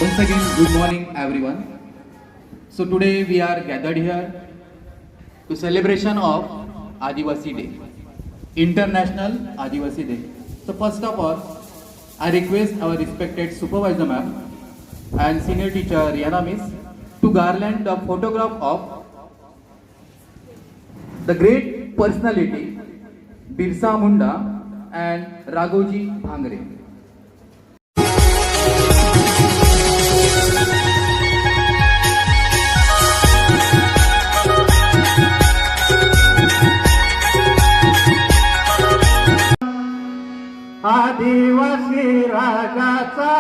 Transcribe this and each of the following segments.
Once again, good morning everyone. So today we are gathered here to celebration of Adivasi Day, International Adivasi Day. So first of all, I request our respected supervisor ma'am and senior teacher Rihanna miss to garland the photograph of the great personality Birsa Munda and Raghoji Bhangre. आदिवासी राजाचा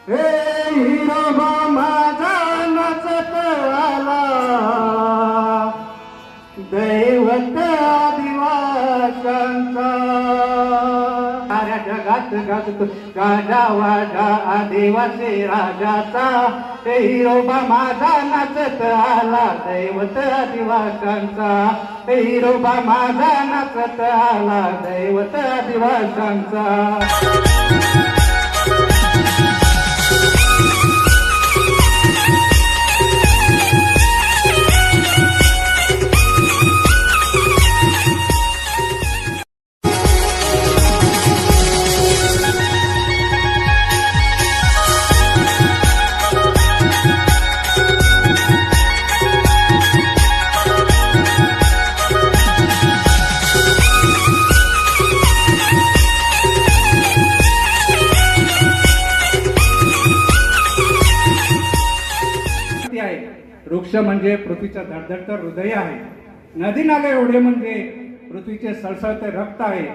हे हिरोबा माझा नाचत आला दैवत आदिवाशांचा साऱ्या जगात गाजतो गाजा वाजा आदिवासी राजाचा हे हिरोबा माझा नाचत आला दैवत आदिवाशांचा हे हिरोबा माझा नाचत आला दैवत आदिवाशांचा. वृक्ष म्हणजे पृथ्वीचं धडधडतं हृदय आहे. नदी नाले एवढे म्हणजे पृथ्वीचे सळसळते रक्त आहे.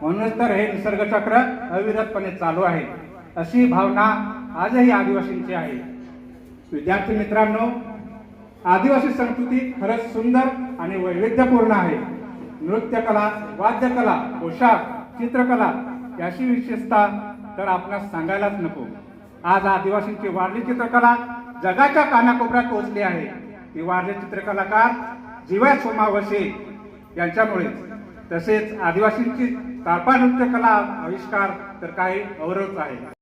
म्हणूनच तर हे निसर्गचक्र अविरतपणे चालू आहे. अशी भावना आजही आदिवासींची आहे. विद्यार्थी मित्रांनो, आदिवासी संस्कृती खरंच सुंदर आणि वैविध्यपूर्ण आहे. नृत्यकला, वाद्यकला, पोशाख, चित्रकला याची विशेषता तर आपणास सांगायलाच नको. आज आदिवासींची वारली चित्रकला जगाच्या कानाकोपऱ्यात पोहोचली आहे. ही वारली चित्रकलाकार जीवा सोमावसे यांच्यामुळे. तसेच आदिवासींची तारपा नृत्यकला आविष्कार तर काही अवरोध आहे.